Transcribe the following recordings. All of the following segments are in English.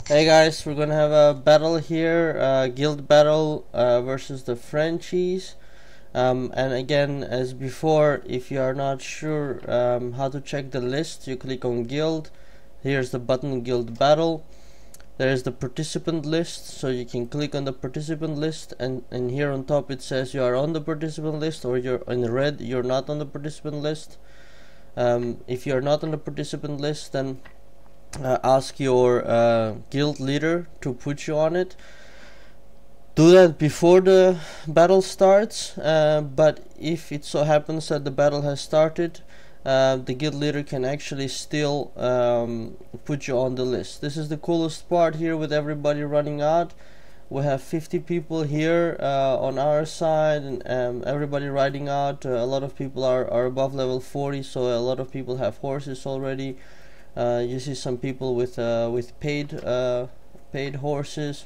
Hey guys, we're gonna have a battle here, guild battle versus the Frenchies. And again, as before, if you are not sure how to check the list, you click on guild. Here's the button guild battle. There's the participant list, so you can click on the participant list, and here on top it says you are on the participant list, or you're in red, you're not on the participant list. If you're not on the participant list, then ask your guild leader to put you on it. Do that before the battle starts, but if it so happens that the battle has started, the guild leader can actually still put you on the list. This is the coolest part here, with everybody running out. We have 50 people here on our side, and everybody riding out. A lot of people are above level 40, so a lot of people have horses already. You see some people with paid horses.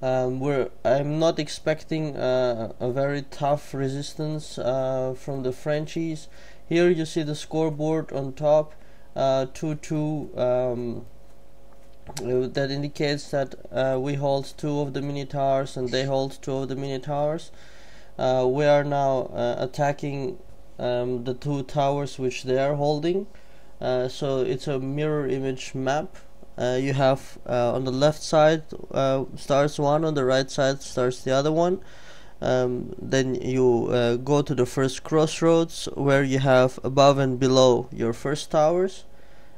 I'm not expecting a very tough resistance from the Frenchies. Here you see the scoreboard on top, 2-2. That indicates that we hold 2 of the mini towers and they hold 2 of the mini towers. We are now attacking the 2 towers which they are holding. So it's a mirror image map. You have on the left side starts one, on the right side starts the other one. Then you go to the first crossroads, where you have above and below your first towers,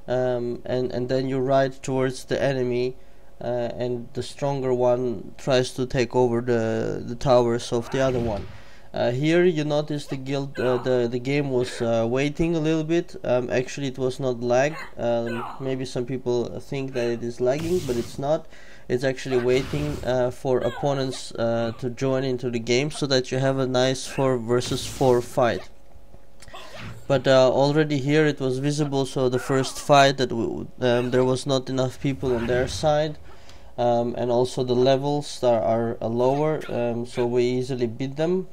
and then you ride towards the enemy, and the stronger one tries to take over the towers of the other one. Here you notice the guild, the game was waiting a little bit. Actually it was not lag. Maybe some people think that it is lagging, but it's not. It's actually waiting for opponents to join into the game, so that you have a nice 4 versus 4 fight. But already here it was visible, so the first fight that there was not enough people on their side, and also the levels are lower, so we easily beat them.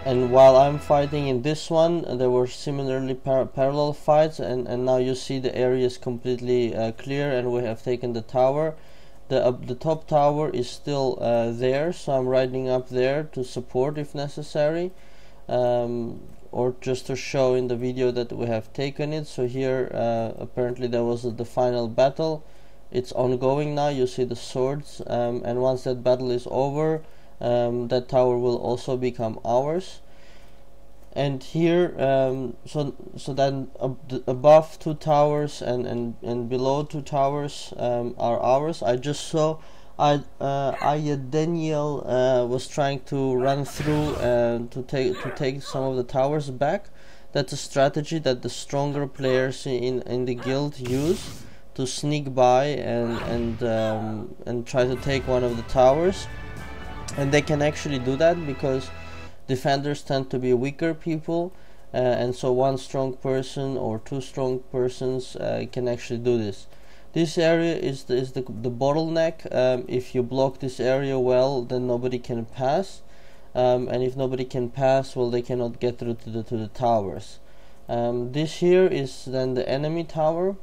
And while I'm fighting in this one, there were similarly parallel fights, and now you see the area is completely clear, and we have taken the tower. The top tower is still there, so I'm riding up there to support if necessary, or just to show in the video that we have taken it. So here apparently there was the final battle. It's ongoing now. You see the swords, and once that battle is over, that tower will also become ours. And here, so then above 2 towers and below 2 towers are ours. I just saw Daniel was trying to run through to take some of the towers back. That's a strategy that the stronger players in the guild use, to sneak by and try to take one of the towers. And they can actually do that because defenders tend to be weaker people, and so one strong person or 2 strong persons can actually do this. This area is the bottleneck. If you block this area well, then nobody can pass, and if nobody can pass, well, they cannot get through to the towers. This here is then the enemy tower.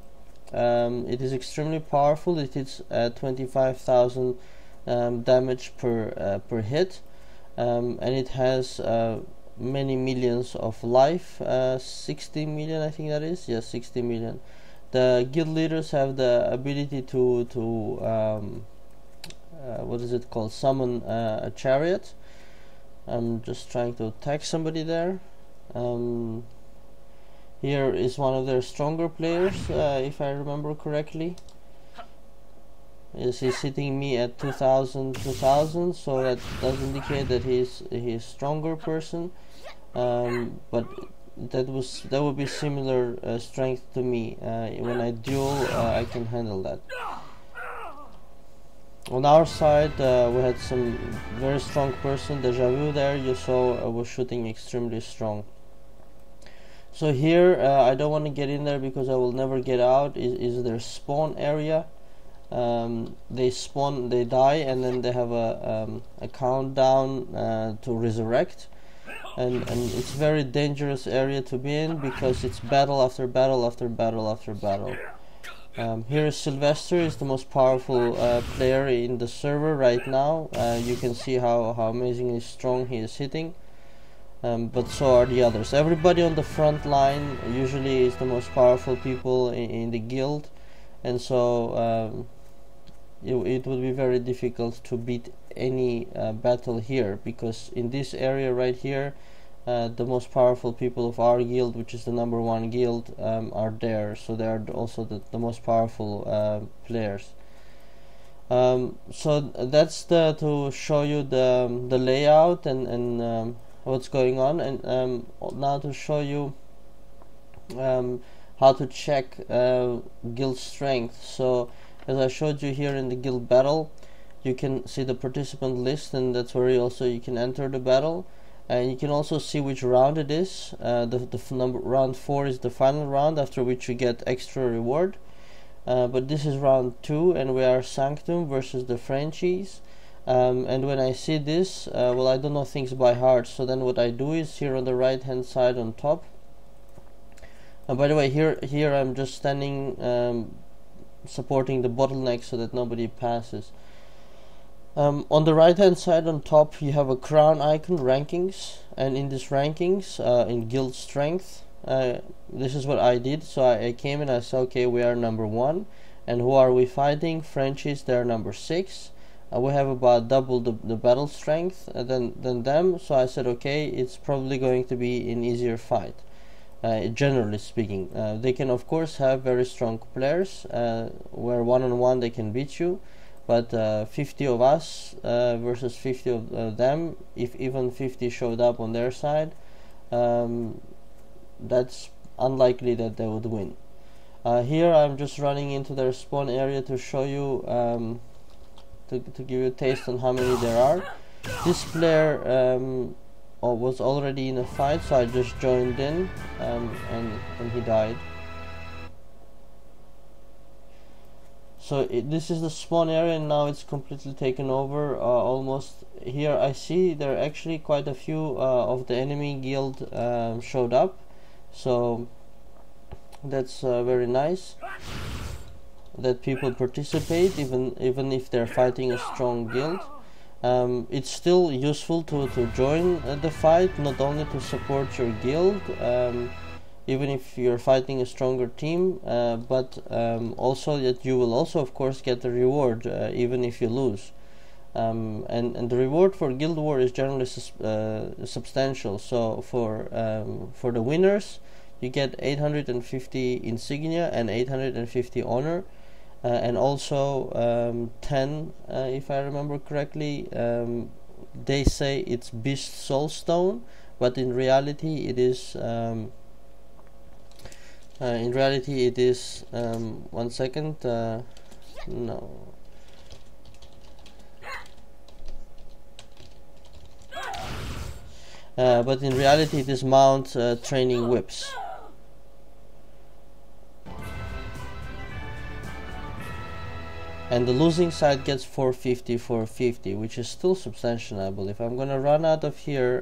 It is extremely powerful. It hits 25,000 damage per hit, and it has many millions of life. 60 million, I think that is. Yes, 60 million. The guild leaders have the ability to what is it called? Summon a chariot. I'm just trying to attack somebody there. Here is one of their stronger players, if I remember correctly. Yes, he's hitting me at 2000, so that does indicate that he's a stronger person, but that would be similar strength to me. When I duel, I can handle that. On our side, we had some very strong person. Deja Vu there, you saw, was shooting extremely strong. So here, I don't want to get in there because I will never get out. Is their spawn area. They spawn, they die, and then they have a countdown to resurrect. and it's a very dangerous area to be in because it's battle after battle after battle after battle. Here is Sylvester, is the most powerful player in the server right now. You can see how amazingly strong he is hitting. But so are the others. Everybody on the front line usually is the most powerful people in the guild, and so it would be very difficult to beat any battle here, because in this area right here the most powerful people of our guild, which is the #1 guild, are there, so they are also the most powerful players. So that's to show you the layout and what's going on, and now to show you how to check guild strength. So as I showed you here in the guild battle, you can see the participant list, and that's where you can enter the battle, and you can also see which round it is. Round 4 is the final round, after which you get extra reward, but this is round 2, and we are Sanctum versus the Frenchies. And when I see this, well, I don't know things by heart, so then what I do is here on the right hand side on top, by the way, here I'm just standing supporting the bottleneck so that nobody passes. On the right hand side on top you have a crown icon, rankings, and in this rankings in guild strength, this is what I did. So I came and I said, okay, we are #1, and who are we fighting? Frenchies, they're #6. We have about double the battle strength than them, so I said, okay, it's probably going to be an easier fight. Generally speaking, they can of course have very strong players where one-on-one they can beat you, but 50 of us versus 50 of them, if even 50 showed up on their side, that's unlikely that they would win. Here I'm just running into their spawn area to show you, to give you a taste on how many there are. This player was already in a fight, so I just joined in, and he died. So this is the spawn area, and now it's completely taken over. Almost here I see there are actually quite a few of the enemy guild showed up, so that's very nice that people participate, even if they're fighting a strong guild. It's still useful to join the fight, not only to support your guild, even if you're fighting a stronger team, but also that you will also of course get the reward even if you lose, and the reward for Guild War is generally substantial. So for the winners you get 850 insignia and 850 honor, and also 10, if I remember correctly, they say it's Beast Soulstone, but in reality it is one second, no, but in reality it is Mount Training Whips. And the losing side gets 450, which is still substantial, I believe. I'm gonna run out of here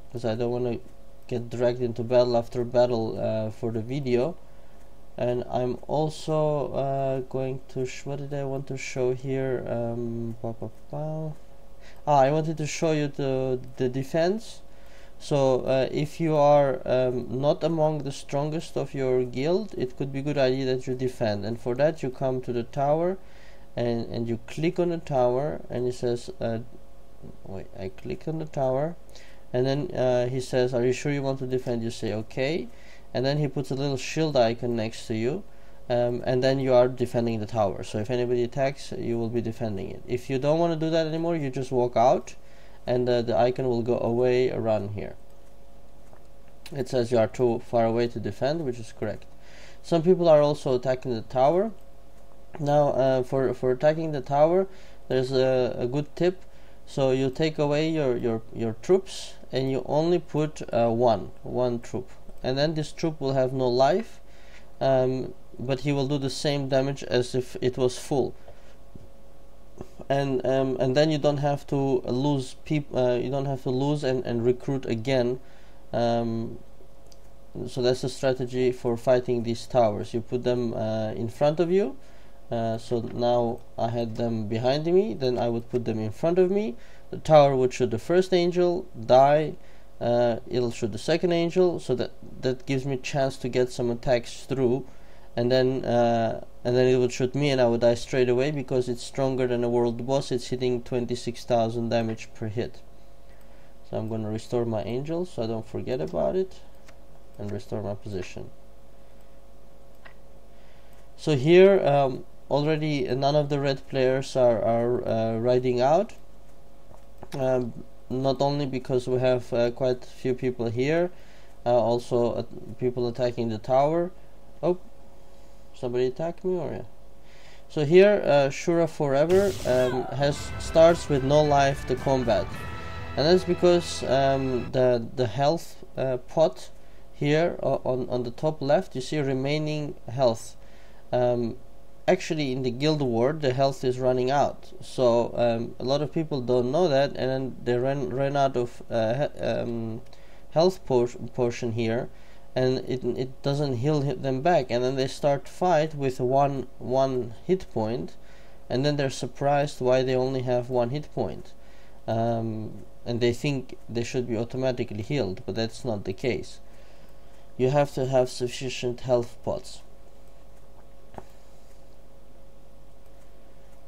because I don't want to get dragged into battle after battle for the video. And I'm also going to what did I want to show here? I wanted to show you the defense. So if you are not among the strongest of your guild, it could be a good idea that you defend, and for that you come to the tower and you click on the tower, and it says wait, I click on the tower, and then he says, are you sure you want to defend? You say okay, and then he puts a little shield icon next to you, and then you are defending the tower. So if anybody attacks, you will be defending it. If you don't want to do that anymore, you just walk out, and the icon will go away around here. It says you are too far away to defend, which is correct. Some people are also attacking the tower. Now for attacking the tower, there's a good tip. So you take away your troops, and you only put one troop, and then this troop will have no life, but he will do the same damage as if it was full. and then you don't have to lose people. You don't have to lose and recruit again. So that's the strategy for fighting these towers. You put them in front of you. So now I had them behind me, then I would put them in front of me. The tower would shoot the first angel, die, it'll shoot the second angel, so that gives me a chance to get some attacks through, and then it would shoot me and I would die straight away because it's stronger than a world boss. It's hitting 26,000 damage per hit. So I'm going to restore my angels so I don't forget about it, and restore my position. So here already none of the red players are riding out, not only because we have quite a few people here, also people attacking the tower. Oh, somebody attacked me, or yeah. So here Shura Forever starts with no life to combat, and that's because the health pot here on the top left, you see remaining health. Actually in the guild war the health is running out, so a lot of people don't know that, and then they ran out of health portion here, and it doesn't heal them back, and then they start fight with one hit point, and then they're surprised why they only have one hit point, and they think they should be automatically healed, but that's not the case. You have to have sufficient health pots.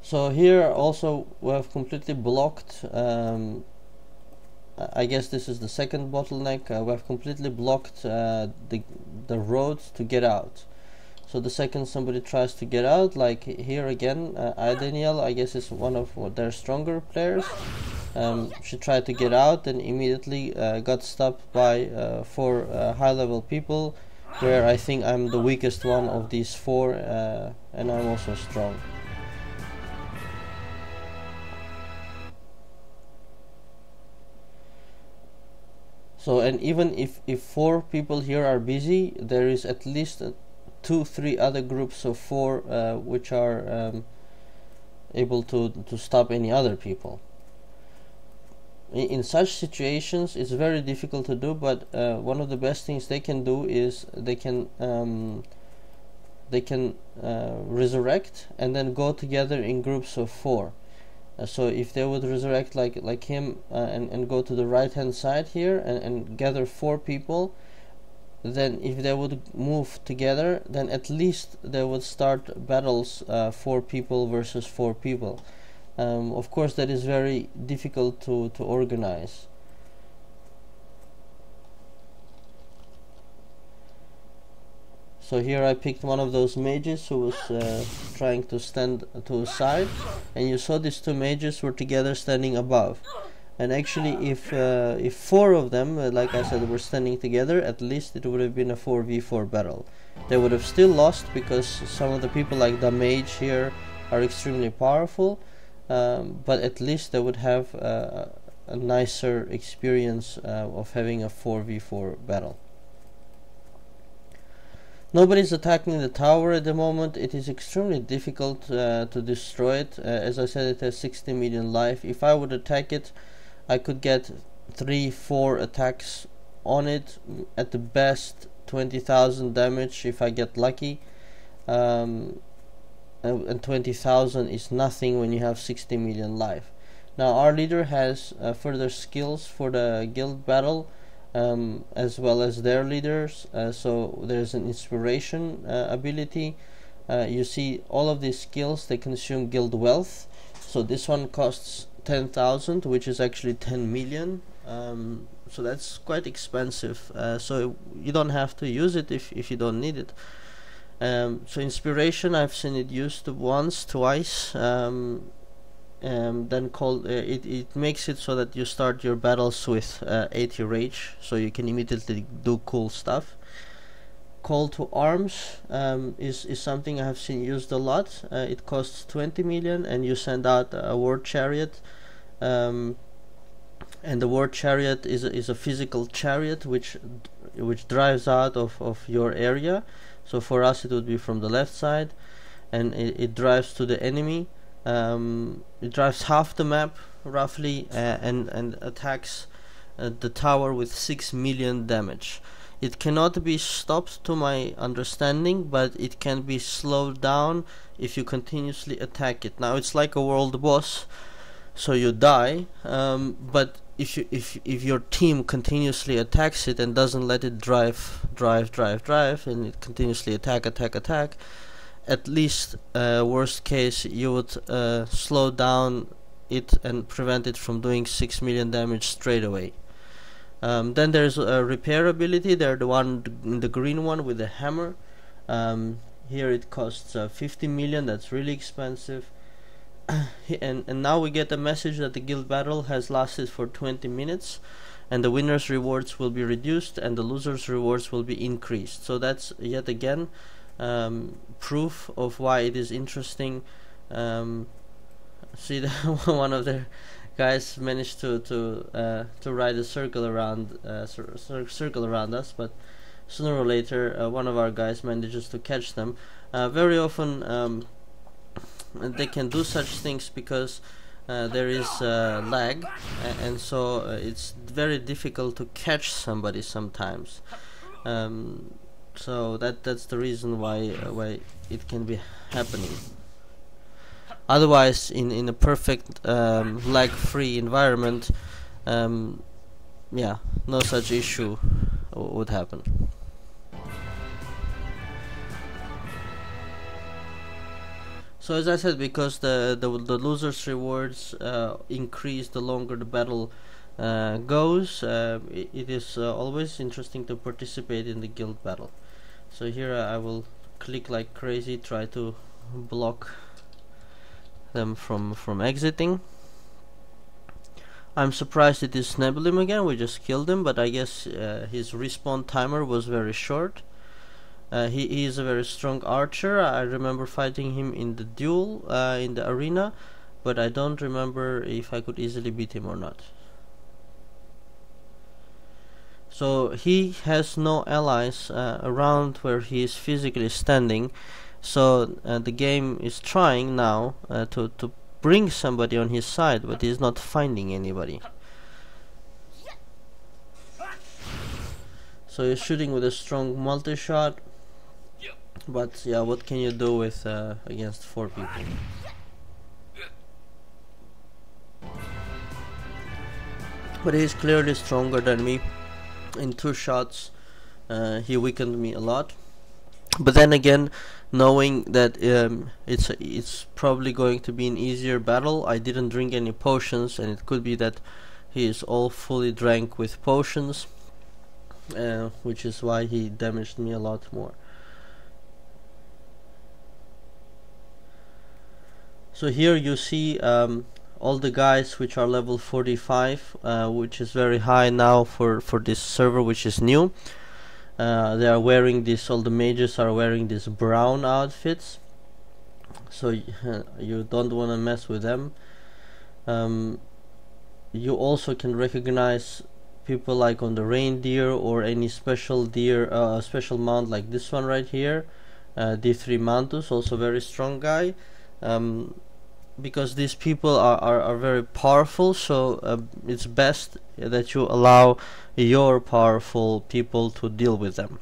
So here also we have completely blocked, I guess this is the second bottleneck, we have completely blocked the roads to get out. So the second somebody tries to get out, like here again, Danielle, I guess is one of their stronger players, she tried to get out and immediately got stopped by 4 high level people, where I think I'm the weakest one of these 4, and I'm also strong. So, and even if 4 people here are busy, there is at least 2-3 other groups of 4 which are able to stop any other people. In such situations it's very difficult to do, but one of the best things they can do is they can resurrect and then go together in groups of 4. So if they would resurrect like him and go to the right hand side here and gather 4 people, then if they would move together, then at least they would start battles 4 people versus 4 people. Of course that is very difficult to organize. So here I picked one of those mages who was trying to stand to a side, and you saw these 2 mages were together standing above. And actually if 4 of them, like I said, were standing together, at least it would have been a 4v4 battle. They would have still lost because some of the people like the mage here are extremely powerful, but at least they would have a nicer experience of having a 4v4 battle. Nobody's attacking the tower at the moment. It is extremely difficult to destroy it. As I said, it has 60 million life. If I would attack it, I could get 3-4 attacks on it, at the best 20,000 damage if I get lucky, and 20,000 is nothing when you have 60 million life. Now our leader has further skills for the guild battle, as well as their leaders, so there's an inspiration ability. You see all of these skills, they consume guild wealth. So this one costs 10,000, which is actually 10 million, so that's quite expensive, so you don't have to use it if you don't need it. So inspiration, I've seen it used once, twice, then it makes it so that you start your battles with 80 rage, so you can immediately do cool stuff. Call to arms is something I have seen used a lot. It costs 20 million, and you send out a war chariot, and the war chariot is a physical chariot which drives out of your area. So for us it would be from the left side, and it drives to the enemy. It drives half the map roughly, and attacks the tower with 6 million damage. It cannot be stopped to my understanding, but it can be slowed down if you continuously attack it. Now it's like a world boss, so you die, but if your team continuously attacks it and doesn't let it drive, and it continuously attack, at least worst case you would slow down it and prevent it from doing 6 million damage straight away. Then there's a repair ability. They're the green one with the hammer. Here it costs 50 million. That's really expensive. and now we get a message that the guild battle has lasted for 20 minutes, and the winner's rewards will be reduced and the loser's rewards will be increased. So that's yet again proof of why it is interesting. See that one of their guys managed to ride a circle around us, but sooner or later one of our guys manages to catch them. Very often they can do such things because there is lag, and so it's very difficult to catch somebody sometimes. So that's the reason why it can be happening. Otherwise, in a perfect lag-free environment, yeah, no such issue would happen. So as I said, because the loser's rewards increase the longer the battle goes, it is always interesting to participate in the guild battle. So here I will click like crazy, try to block them from exiting. I'm surprised it is Nebulim again. We just killed him, but I guess his respawn timer was very short. He is a very strong archer. I remember fighting him in the duel in the arena, but I don't remember if I could easily beat him or not. So he has no allies around where he is physically standing. So the game is trying now to bring somebody on his side, but he's not finding anybody. So he's shooting with a strong multi-shot, but yeah, what can you do with against 4 people? But he's clearly stronger than me. In 2 shots he weakened me a lot. But then again, knowing that it's probably going to be an easier battle, I didn't drink any potions, and it could be that he is all fully drank with potions, which is why he damaged me a lot more. So here you see all the guys which are level 45, which is very high now for this server, which is new. They are wearing this, all the mages are wearing these brown outfits, so you don't want to mess with them. You also can recognize people like on the reindeer or any special deer, special mount like this one right here, D3 Mantus, also very strong guy. Because these people are very powerful, so it's best that you allow your powerful people to deal with them,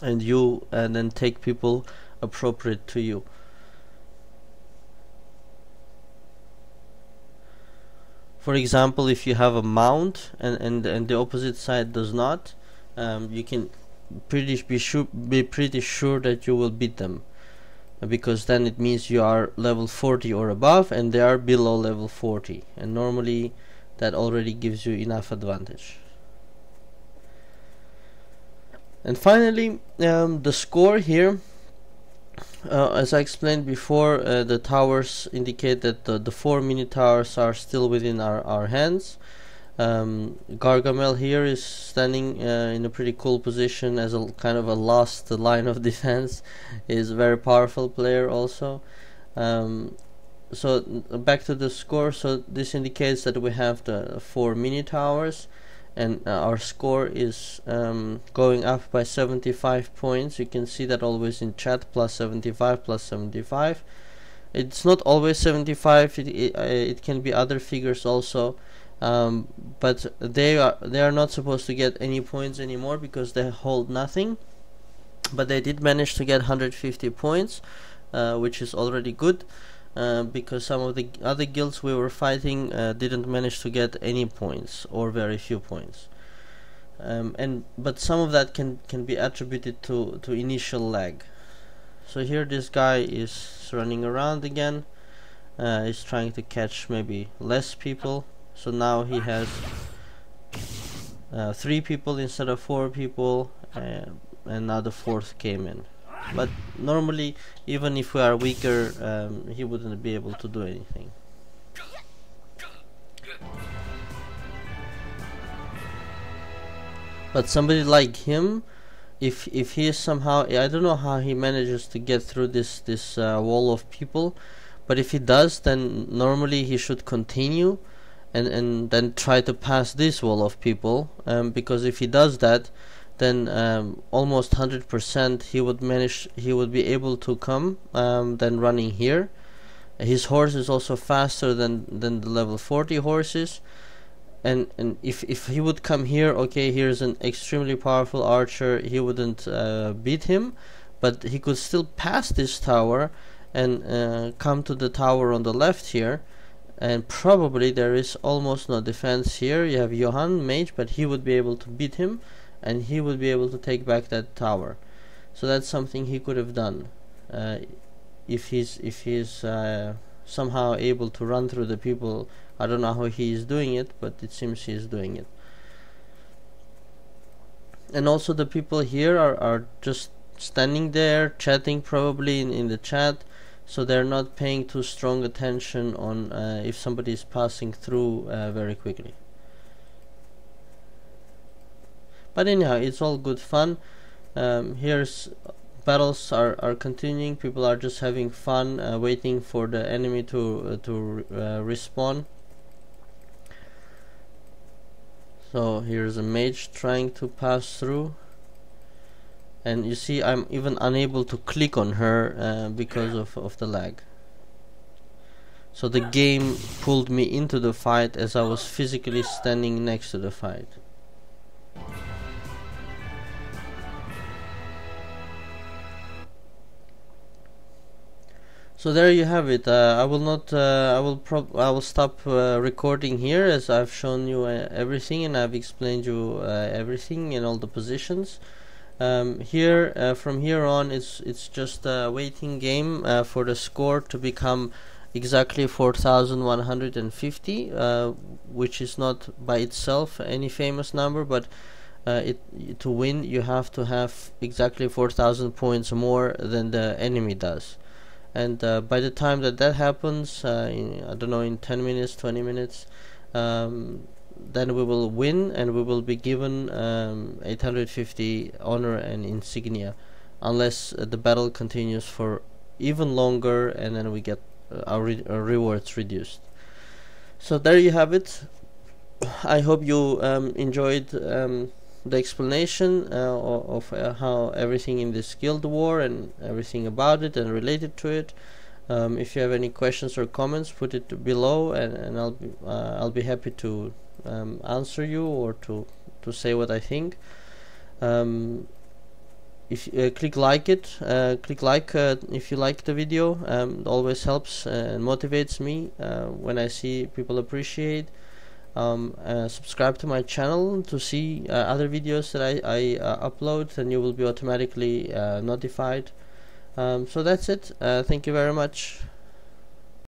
and then take people appropriate to you. For example, if you have a mount and the opposite side does not, you can be pretty sure that you will beat them, because then it means you are level 40 or above and they are below level 40, and normally that already gives you enough advantage. And finally, the score here, as I explained before, the towers indicate that the 4 mini towers are still within our hands. Gargamel here is standing in a pretty cool position as a kind of a last line of defense. He is a very powerful player also. So back to the score. So this indicates that we have the 4 mini towers, and our score is going up by 75 points. You can see that always in chat, plus 75, plus 75. It's not always 75. It can be other figures also, but they are not supposed to get any points anymore because they hold nothing. But they did manage to get 150 points, which is already good, because some of the other guilds we were fighting didn't manage to get any points or very few points. But some of that can be attributed to initial lag. So here this guy is running around again. He's trying to catch maybe less people. So now he has 3 people instead of 4 people, and now the 4th came in. But normally, even if we are weaker, he wouldn't be able to do anything. But somebody like him, if he is somehow, I don't know how he manages to get through this wall of people, but if he does, then normally he should continue and then try to pass this wall of people, because if he does that, then almost 100% he would be able to come than running here. His horse is also faster than the level 40 horses, and if he would come here, okay, here's an extremely powerful archer, he wouldn't beat him, but he could still pass this tower and come to the tower on the left here, and probably there is almost no defense here. You have Johann mage, but he would be able to beat him, and he would be able to take back that tower. So that's something he could have done if he's somehow able to run through the people. I don't know how he is doing it, but it seems he is doing it. And also the people here are just standing there chatting, probably in the chat, so they're not paying too strong attention on if somebody is passing through very quickly. But anyhow, it's all good fun. Here's battles are continuing. People are just having fun, waiting for the enemy to respawn. So here's a mage trying to pass through, and you see I'm even unable to click on her because of the lag. So the game pulled me into the fight as I was physically standing next to the fight. So there you have it. I will stop recording here, as I've shown you everything, and I've explained you everything in all the positions. From here on, it's just a waiting game for the score to become exactly 4,150, which is not by itself any famous number, but to win you have to have exactly 4,000 points more than the enemy does. And by the time that happens, I don't know, in 10 minutes, 20 minutes, then we will win, and we will be given 850 honor and insignia, unless the battle continues for even longer, and then we get our rewards reduced. So there you have it. I hope you enjoyed the explanation of how everything in this guild war and everything about it and related to it. If you have any questions or comments, put it below, and I'll be happy to answer you, or to say what I think. If click like if you like the video. It always helps and motivates me when I see people appreciate. Subscribe to my channel to see other videos that I upload, and you will be automatically notified. So that's it. Thank you very much.